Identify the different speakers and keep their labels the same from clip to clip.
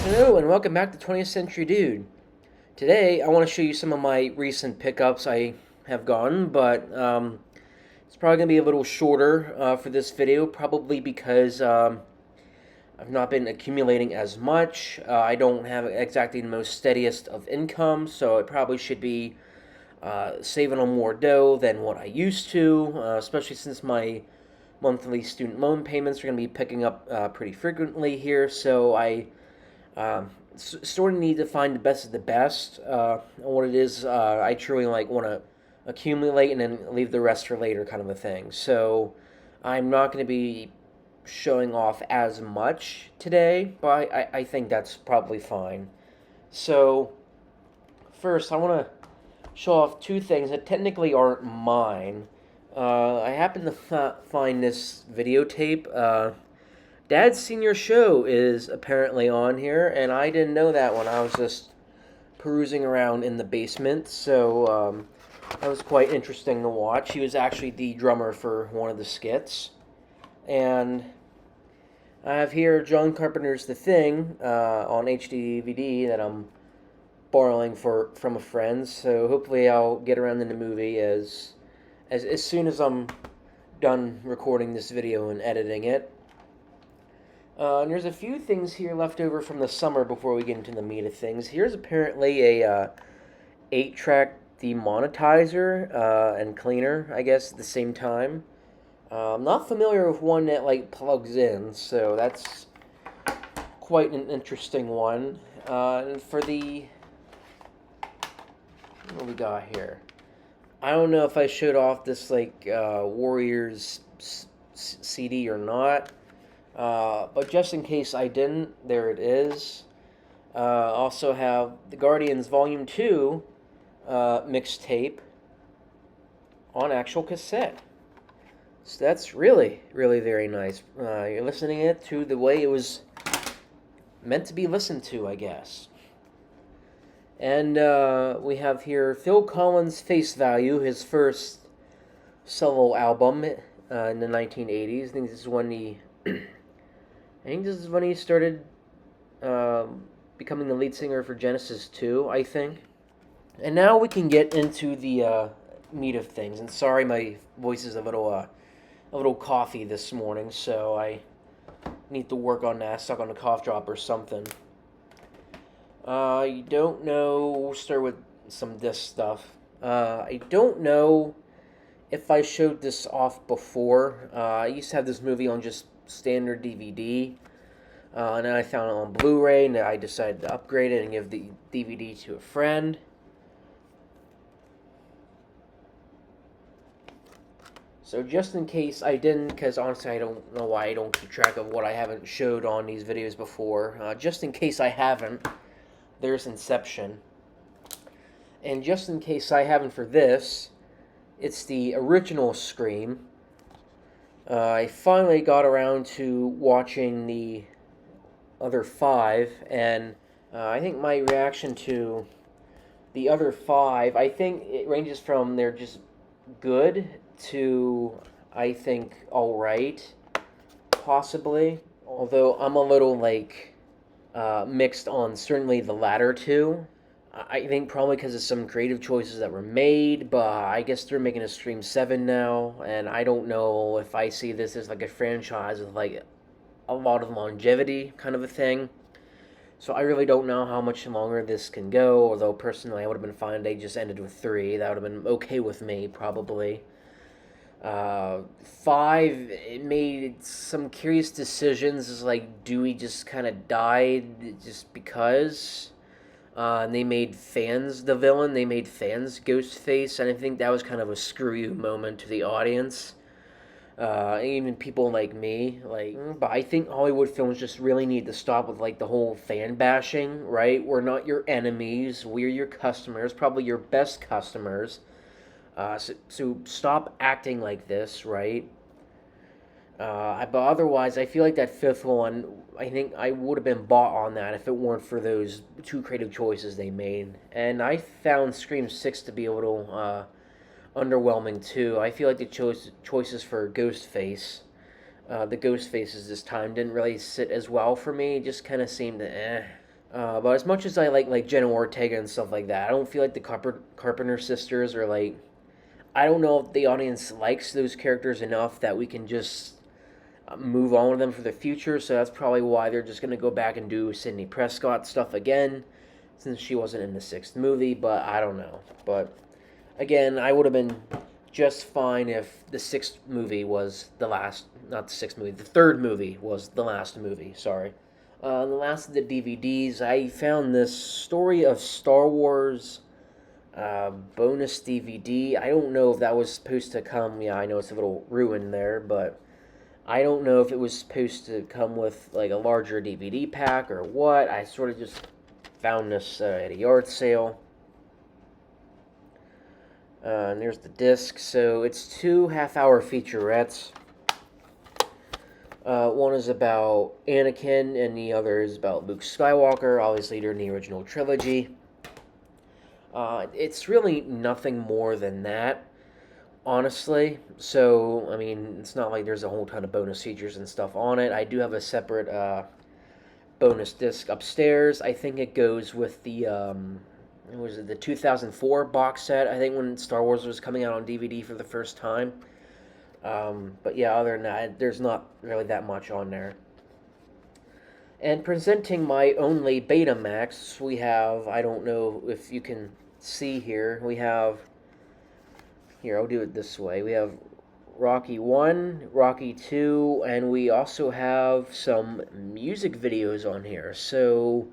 Speaker 1: Hello and welcome back to 20th Century Dude. Today I want to show you some of my recent pickups I have gotten, but it's probably going to be a little shorter for this video, probably because I've not been accumulating as much. I don't have exactly the most steadiest of income, so I probably should be saving on more dough than what I used to, especially since my monthly student loan payments are going to be picking up pretty frequently here, so I sort of need to find the best of the best on what it is I truly want to accumulate and then leave the rest for later, kind of a thing. So I'm not going to be showing off as much today, but I think that's probably fine. So first, I want to show off two things that technically aren't mine. I happened to find this videotape. Dad's Senior Show is apparently on here, and I didn't know that when I was just perusing around in the basement, so that was quite interesting to watch. He was actually the drummer for one of the skits. And I have here John Carpenter's The Thing on HD DVD that I'm borrowing from a friend, so hopefully I'll get around in the movie as soon as I'm done recording this video and editing it. And there's a few things here left over from the summer before we get into the meat of things. Here's apparently a 8-track demonetizer and cleaner, I guess, at the same time. I'm not familiar with one that plugs in, so that's quite an interesting one. And for the what we got here, I don't know if I showed off this Warriors CD or not. But just in case I didn't, there it is. Also have the Guardians Volume 2 mixtape on actual cassette. So that's really, really very nice. You're listening it to the way it was meant to be listened to, I guess. And we have here Phil Collins' Face Value, his first solo album in the 1980s. I think this is when he started becoming the lead singer for Genesis 2, I think. And now we can get into the meat of things. And sorry, my voice is a little coffee this morning, so I need to work on that. Stuck on a cough drop or something. You don't know. We'll start with some disc stuff. I don't know if I showed this off before. I used to have this movie on just standard DVD, and then I found it on Blu-Ray, and I decided to upgrade it and give the DVD to a friend. So just in case I didn't, because honestly I don't know why I don't keep track of what I haven't showed on these videos before, just in case I haven't, there's Inception. And just in case I haven't for this, it's the original Scream. I finally got around to watching the other 5, and I think my reaction to the other 5, I think it ranges from they're just good to, I think, alright, possibly. Although I'm a little, mixed on certainly the latter two. I think probably because of some creative choices that were made, but I guess they're making a Scream 7 now, and I don't know if I see this as a franchise with a lot of longevity kind of a thing. So I really don't know how much longer this can go, although personally I would have been fine if they just ended with 3. That would have been okay with me, probably. 5, it made some curious decisions, as Dewey just kind of died just because. And they made fans the villain. They made fans Ghostface, and I think that was kind of a screw you moment to the audience. Even people like me, but I think Hollywood films just really need to stop with the whole fan bashing, right? We're not your enemies. We're your customers, probably your best customers. So stop acting like this, right? But otherwise, I feel like that 5th one, I think I would have been bought on that if it weren't for those 2 creative choices they made. And I found Scream 6 to be a little underwhelming too. I feel like the choices for Ghostface, the Ghostfaces this time, didn't really sit as well for me. It just kind of seemed to But as much as I like Jenna Ortega and stuff like that, I don't feel like the Carpenter sisters are like. I don't know if the audience likes those characters enough that we can just move on with them for the future. So that's probably why they're just gonna go back and do Sidney Prescott stuff again, since she wasn't in the sixth movie. But I don't know. But again, I would have been just fine if the sixth movie was the last, not the sixth movie, the third movie was the last movie, sorry. The last of the DVDs, I found this Story of Star Wars bonus DVD. I don't know if that was supposed to come, yeah, I know it's a little ruined there, but I don't know if it was supposed to come with like a larger DVD pack or what. I sort of just found this at a yard sale. And there's the disc. So it's 2 half-hour featurettes. One is about Anakin, and the other is about Luke Skywalker, obviously during the original trilogy. It's really nothing more than that, honestly. So, I mean, it's not like there's a whole ton of bonus features and stuff on it. I do have a separate bonus disc upstairs. I think it goes with the was it the 2004 box set, I think, when Star Wars was coming out on DVD for the first time. But yeah, other than that, there's not really that much on there. And presenting my only Betamax, we have, I don't know if you can see here, we have, here, I'll do it this way, we have Rocky 1, Rocky 2, and we also have some music videos on here. So,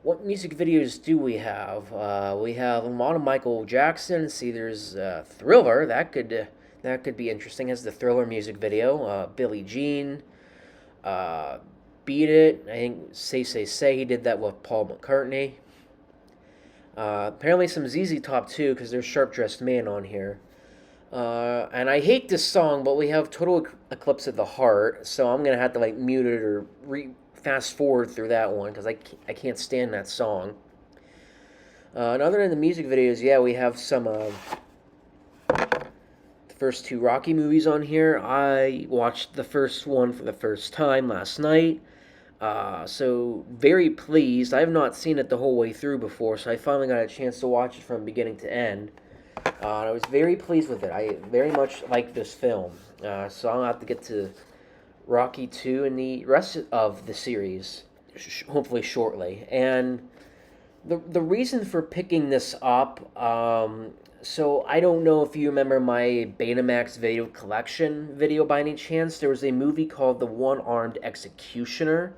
Speaker 1: what music videos do we have? We have a lot of Michael Jackson. See, there's Thriller. That could be interesting as the Thriller music video. Billie Jean. Beat It. I think Say. He did that with Paul McCartney. Apparently some ZZ Top too, because there's Sharp Dressed Man on here. And I hate this song, but we have Total Eclipse of the Heart, so I'm going to have to like mute it or fast forward through that one because I can't stand that song. And other than the music videos, yeah, we have some the first 2 Rocky movies on here. I watched the first one for the first time last night, so very pleased. I have not seen it the whole way through before, so I finally got a chance to watch it from beginning to end. I was very pleased with it. I very much like this film, so I'll have to get to Rocky 2 and the rest of the series, hopefully shortly. And the reason for picking this up, so I don't know if you remember my Betamax video collection video by any chance. There was a movie called The One-Armed Executioner,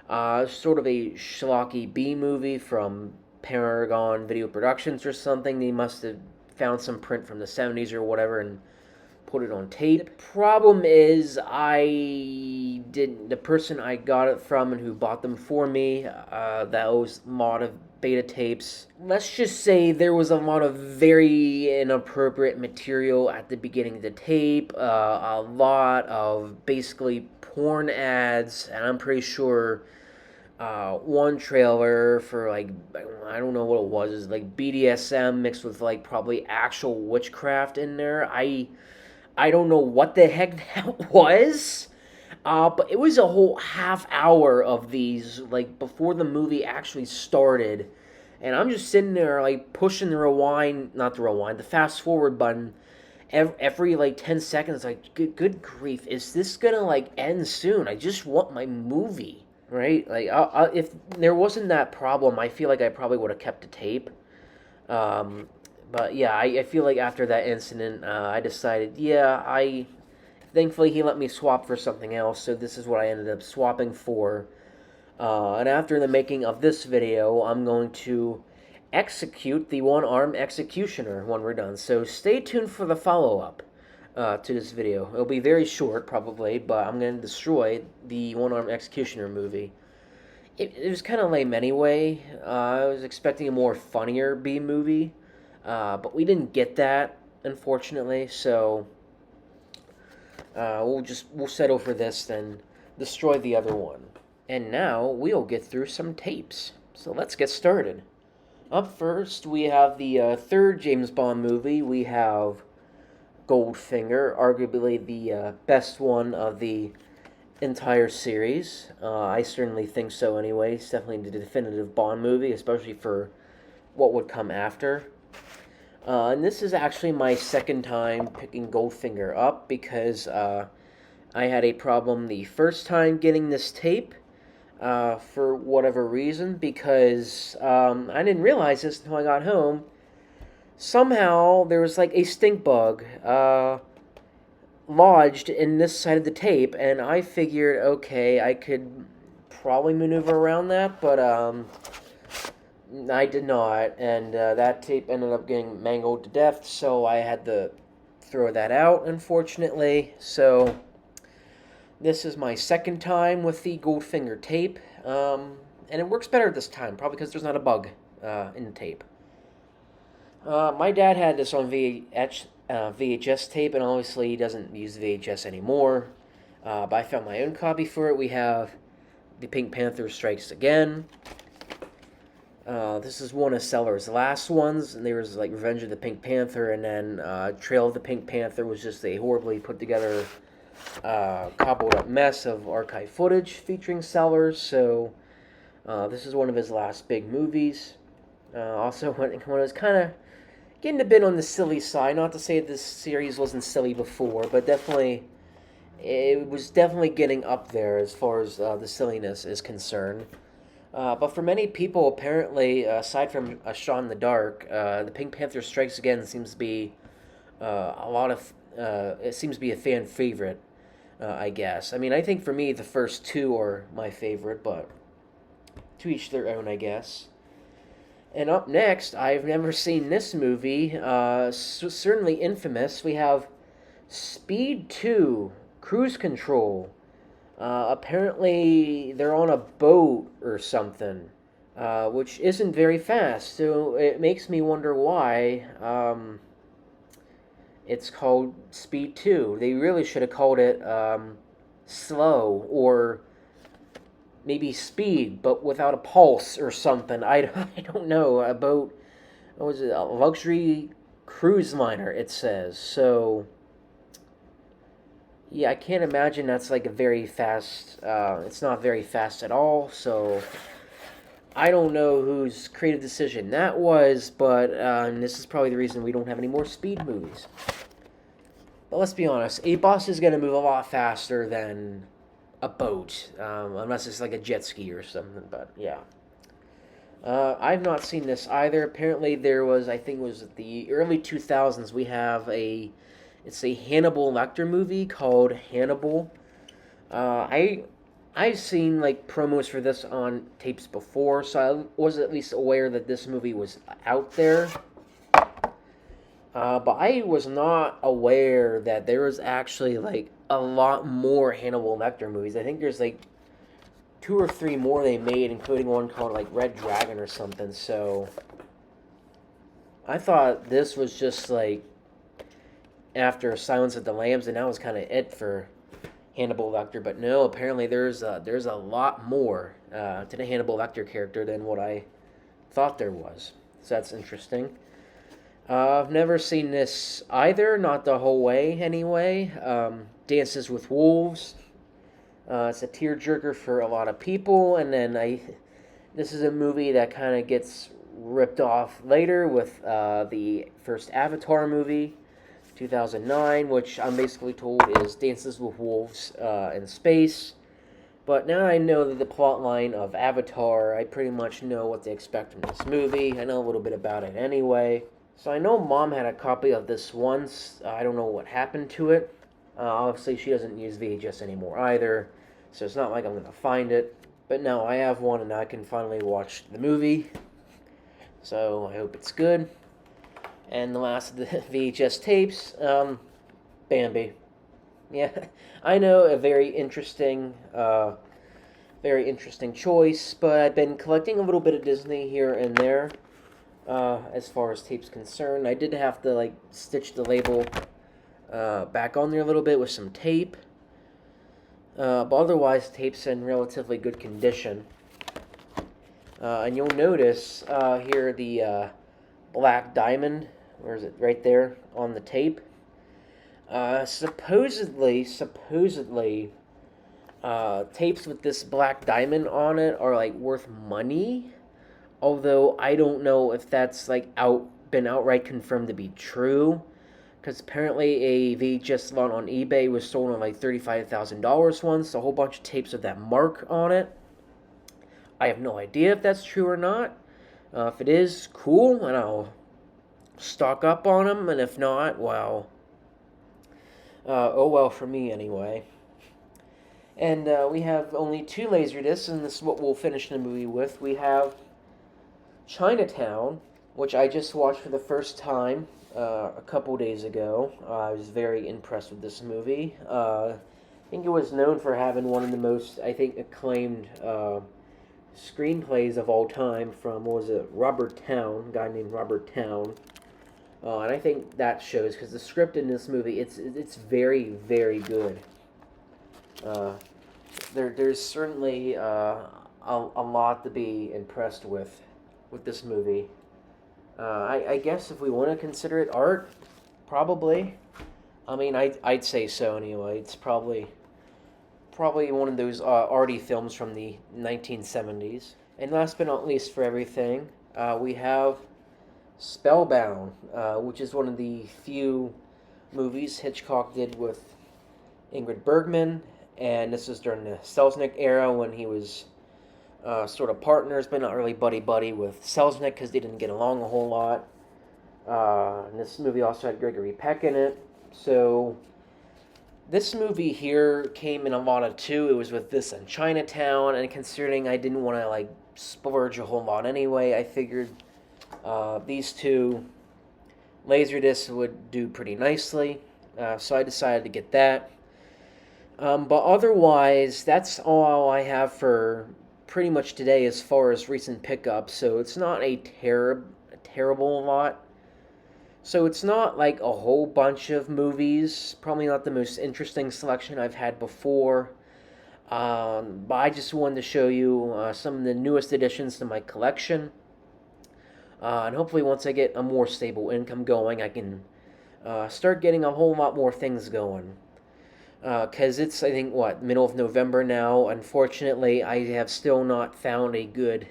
Speaker 1: sort of a schlocky B movie from Paragon Video Productions or something. They must have found some print from the 70s or whatever and put it on tape. The problem is the person I got it from and who bought them for me, that was a lot of beta tapes. Let's just say there was a lot of very inappropriate material at the beginning of the tape, a lot of basically porn ads, and I'm pretty sure one trailer for like, I don't know what it was, is like BDSM mixed with like probably actual witchcraft in there. I don't know what the heck that was, but it was a whole half hour of these, like, before the movie actually started, and I'm just sitting there, like, pushing the fast forward button every like, 10 seconds, like, good grief, is this gonna, like, end soon? I just want my movie, right? Like, if there wasn't that problem, I feel like I probably would have kept the tape, but yeah, I feel like after that incident, I decided, thankfully he let me swap for something else, so this is what I ended up swapping for. And after the making of this video, I'm going to execute the One-Armed Executioner when we're done. So stay tuned for the follow-up to this video. It'll be very short, probably, but I'm going to destroy the One-Armed Executioner movie. It was kind of lame anyway. I was expecting a more funnier B movie. But we didn't get that, unfortunately, so we'll settle for this, then destroy the other one. And now we'll get through some tapes. So let's get started. Up first, we have the third James Bond movie. We have Goldfinger, arguably the best one of the entire series. I certainly think so anyway. It's definitely the definitive Bond movie, especially for what would come after. And this is actually my second time picking Goldfinger up because I had a problem the first time getting this tape for whatever reason because I didn't realize this until I got home. Somehow there was like a stink bug lodged in this side of the tape, and I figured, okay, I could probably maneuver around that, but I did not, and that tape ended up getting mangled to death, so I had to throw that out, unfortunately. So this is my second time with the Goldfinger tape, and it works better this time, probably because there's not a bug in the tape. My dad had this on VHS tape, and obviously he doesn't use VHS anymore. But I found my own copy for it. We have The Pink Panther Strikes Again. This is one of Sellers' last ones, and there was like Revenge of the Pink Panther, and then Trail of the Pink Panther was just a horribly put together, cobbled up mess of archive footage featuring Sellers. So this is one of his last big movies. Also, when it was kind of getting a bit on the silly side. Not to say this series wasn't silly before, but definitely, it was definitely getting up there as far as the silliness is concerned. But for many people, apparently, aside from A Shot in the Dark, the Pink Panther Strikes Again seems to be it seems to be a fan favorite, I guess. I mean, I think for me, the first two are my favorite, but to each their own, I guess. And up next, I've never seen this movie, certainly infamous. We have Speed 2, Cruise Control. Apparently, they're on a boat or something, which isn't very fast. So it makes me wonder why it's called Speed 2. They really should have called it Slow or maybe Speed, but without a pulse or something. I don't know. A boat, what was it? A luxury cruise liner, it says. So, yeah, I can't imagine that's like a very fast, it's not very fast at all. So, I don't know whose creative decision that was, but this is probably the reason we don't have any more Speed movies. But let's be honest, a bus is going to move a lot faster than a boat, unless it's like a jet ski or something, but yeah. I've not seen this either. Apparently there was, I think it was the early 2000s, we have it's a Hannibal Lecter movie called Hannibal. I've seen like promos for this on tapes before, so I was at least aware that this movie was out there. But I was not aware that there was actually like a lot more Hannibal Lecter movies. I think there's like 2 or 3 more they made, including one called like Red Dragon or something. So I thought this was just like after Silence of the Lambs, and that was kind of it for Hannibal Lecter. But no, apparently there's a lot more to the Hannibal Lecter character than what I thought there was. So that's interesting. I've never seen this either, not the whole way anyway. Dances with Wolves. It's a tearjerker for a lot of people, and then this is a movie that kind of gets ripped off later with the first Avatar movie, 2009, which I'm basically told is Dances with Wolves in space. But now I know that the plot line of Avatar, I pretty much know what to expect from this movie. I know a little bit about it anyway. So I know Mom had a copy of this once. I don't know what happened to it. Obviously, she doesn't use VHS anymore either, so it's not like I'm going to find it. But no, I have one, and I can finally watch the movie. So I hope it's good. And the last of the VHS tapes, Bambi. Yeah, I know, a very interesting choice, but I've been collecting a little bit of Disney here and there. As far as tape's concerned, I did have to like stitch the label back on there a little bit with some tape, but otherwise tape's in relatively good condition. And you'll notice here the black diamond, where is it, right there on the tape. Supposedly tapes with this black diamond on it are like worth money. Although I don't know if that's like been outright confirmed to be true, because apparently a VHS lot on eBay was sold on like $35,000 once. A whole bunch of tapes with that mark on it. I have no idea if that's true or not. If it is, cool, and I'll stock up on them. And if not, well, oh well for me anyway. And we have only 2 LaserDiscs, and this is what we'll finish the movie with. We have Chinatown, which I just watched for the first time a couple days ago. I was very impressed with this movie. I think it was known for having one of the most, I think, acclaimed screenplays of all time from, what was it, Robert Towne, a guy named Robert Towne. And I think that shows, because the script in this movie, it's very, very good. There's certainly a lot to be impressed with this movie. I guess if we want to consider it art, probably. I mean, I'd say so anyway. It's probably one of those arty films from the 1970s. And last but not least for everything, we have Spellbound, which is one of the few movies Hitchcock did with Ingrid Bergman, and this was during the Selznick era when he was sort of partners, but not really buddy-buddy with Selznick because they didn't get along a whole lot. And this movie also had Gregory Peck in it. So this movie here came in a lot of two. It was with this and Chinatown, and considering I didn't want to like splurge a whole lot anyway, I figured these two LaserDiscs would do pretty nicely. So I decided to get that. But otherwise, that's all I have for pretty much today as far as recent pickups. So it's not a terrible lot. So it's not like a whole bunch of movies. Probably not the most interesting selection I've had before. But I just wanted to show you some of the newest additions to my collection. And hopefully once I get a more stable income going, I can start getting a whole lot more things going. Because it's, I think, middle of November now. Unfortunately, I have still not found a good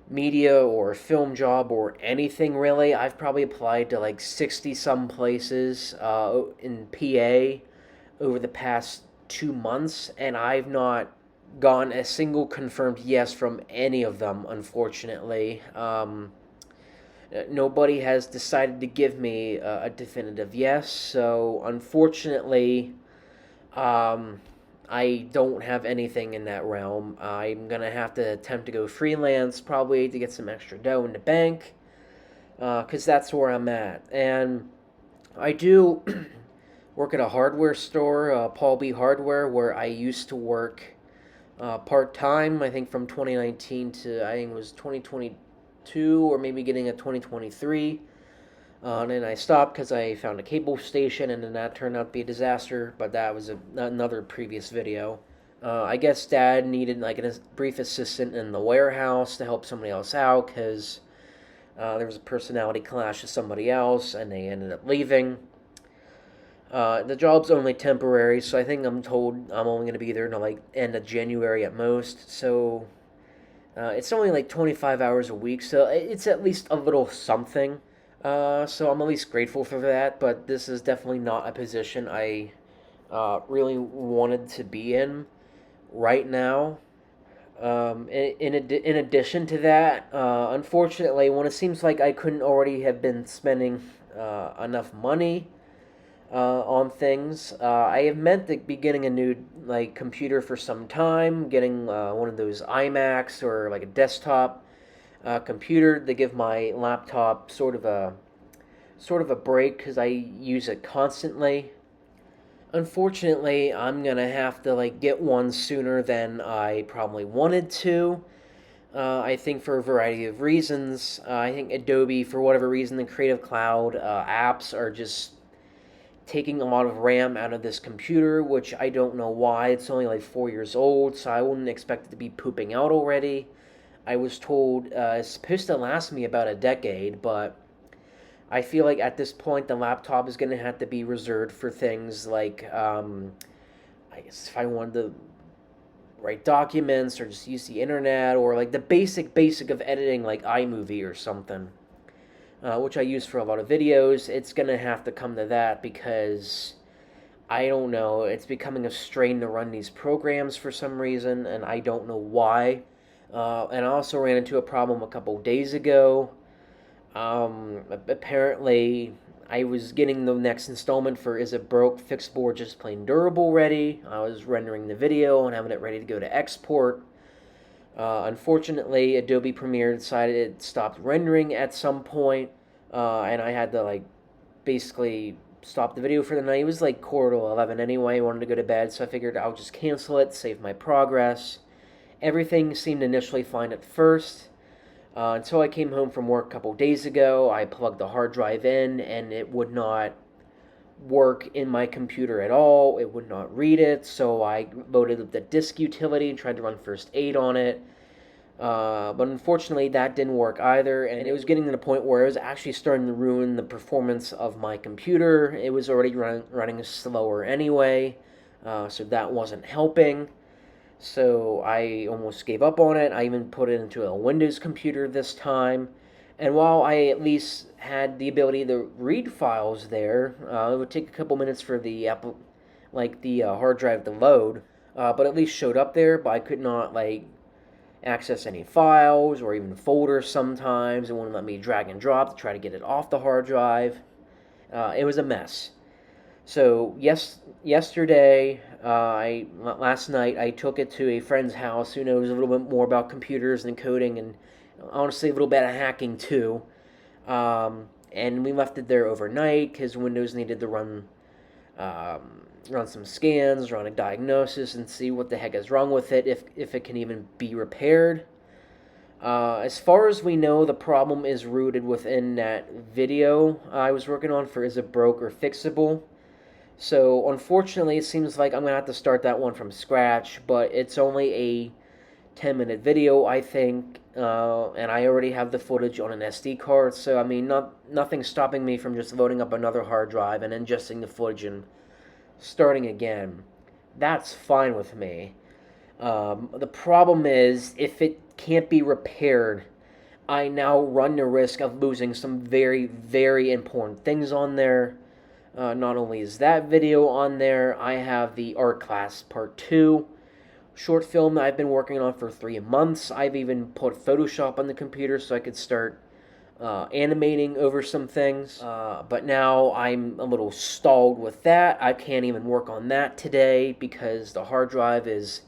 Speaker 1: media or film job or anything, really. I've probably applied to like 60-some places in PA over the past 2 months, and I've not gotten a single confirmed yes from any of them, unfortunately. Nobody has decided to give me a definitive yes, so unfortunately, I don't have anything in that realm. I'm going to have to attempt to go freelance, probably to get some extra dough in the bank, because that's where I'm at. And I do work at a hardware store, Paul B. Hardware, where I used to work part-time, I think from 2019 to, I think it was 2022, or maybe getting a 2023. And then I stopped because I found a cable station, and then that turned out to be a disaster, but that was another previous video. I guess Dad needed like a brief assistant in the warehouse to help somebody else out, because there was a personality clash with somebody else, and they ended up leaving. The job's only temporary, so I think I'm told I'm only going to be there until like end of January at most, so it's only like 25 hours a week, so it's at least a little something. So I'm at least grateful for that, but this is definitely not a position I really wanted to be in right now. In addition to that, unfortunately, when it seems like I couldn't already have been spending enough money on things, I have meant to be getting a new like computer for some time, getting one of those iMacs or like a desktop computer to give my laptop sort of a break, because I use it constantly. Unfortunately, I'm gonna have to like get one sooner than I probably wanted to. I think for a variety of reasons. I think Adobe, for whatever reason, the Creative Cloud apps are just taking a lot of RAM out of this computer, which I don't know why. It's only like 4 years old, so I wouldn't expect it to be pooping out already. I was told it's supposed to last me about a decade, but I feel like at this point the laptop is going to have to be reserved for things like I guess if I wanted to write documents or just use the internet or like the basic of editing, like iMovie or something, which I use for a lot of videos, it's gonna have to come to that because I don't know, it's becoming a strain to run these programs for some reason, and I don't know why. And I also ran into a problem a couple days ago. Apparently, I was getting the next installment for Is It Broke, Fixable, or Just Plain Durable ready. I was rendering the video and having it ready to go to export. Unfortunately, Adobe Premiere decided it stopped rendering at some point, and I had to like basically stop the video for the night. It was like 10:45 anyway. I wanted to go to bed, so I figured I'll just cancel it, save my progress. Everything seemed initially fine at first, until I came home from work a couple days ago. I plugged the hard drive in, and it would not work in my computer at all. It would not read it, so I loaded up the disk utility and tried to run first aid on it. But unfortunately, that didn't work either, and it was getting to the point where it was actually starting to ruin the performance of my computer. It was already running slower anyway, so that wasn't helping. So I almost gave up on it. I even put it into a Windows computer this time. And while I at least had the ability to read files there, it would take a couple minutes for the hard drive to load, but at least showed up there. But I could not access any files or even folders sometimes. It wouldn't let me drag and drop to try to get it off the hard drive. It was a mess. So yesterday, last night, I took it to a friend's house who knows a little bit more about computers and coding and honestly a little bit of hacking too. And we left it there overnight because Windows needed to run some scans, run a diagnosis, and see what the heck is wrong with it, if it can even be repaired. As far as we know, the problem is rooted within that video I was working on for Is It Broke or Fixable. So unfortunately, it seems like I'm going to have to start that one from scratch, but it's only a 10-minute video, I think, and I already have the footage on an SD card, so I mean, nothing's stopping me from just loading up another hard drive and ingesting the footage and starting again. That's fine with me. The problem is, if it can't be repaired, I now run the risk of losing some very, very important things on there. Not only is that video on there, I have the Art Class Part 2 short film that I've been working on for 3 months. I've even put Photoshop on the computer so I could start animating over some things. But now I'm a little stalled with that. I can't even work on that today because the hard drive is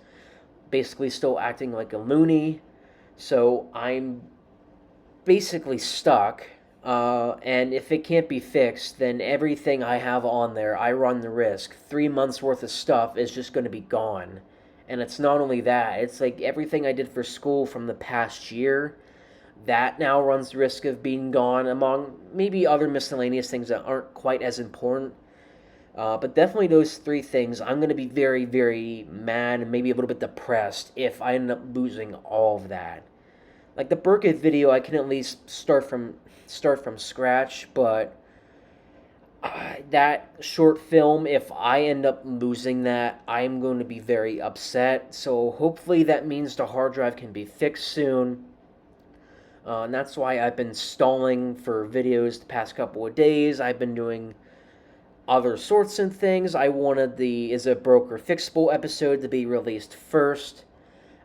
Speaker 1: basically still acting like a loony. So I'm basically stuck. And if it can't be fixed, then everything I have on there, I run the risk. 3 months worth of stuff is just going to be gone. And it's not only that, it's like everything I did for school from the past year, that now runs the risk of being gone, among maybe other miscellaneous things that aren't quite as important. But definitely those 3 things, I'm going to be very, very mad and maybe a little bit depressed if I end up losing all of that. Like the Burkett video, I can at least start from scratch, but that short film, if I end up losing that, I'm going to be very upset. So hopefully that means the hard drive can be fixed soon. And that's why I've been stalling for videos the past couple of days. I've been doing other sorts of things. I wanted the Is It Broke or Fixable episode to be released first,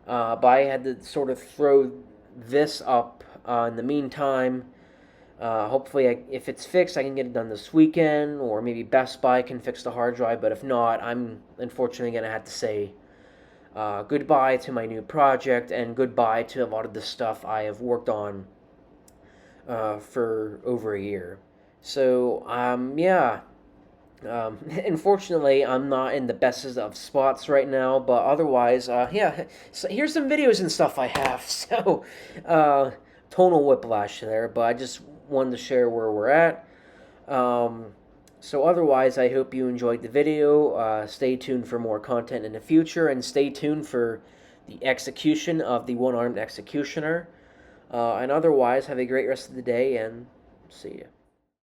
Speaker 1: but I had to sort of throw this up in the meantime. Hopefully, if it's fixed, I can get it done this weekend, or maybe Best Buy can fix the hard drive, but if not, I'm unfortunately going to have to say goodbye to my new project, and goodbye to a lot of the stuff I have worked on for over a year. So, yeah. Unfortunately, I'm not in the best of spots right now, but otherwise, yeah, so here's some videos and stuff I have, so, tonal whiplash there, but I just wanted to share where we're at. So otherwise, I hope you enjoyed the video. Stay tuned for more content in the future, and stay tuned for the execution of the one-armed executioner. And otherwise, have a great rest of the day, and see you.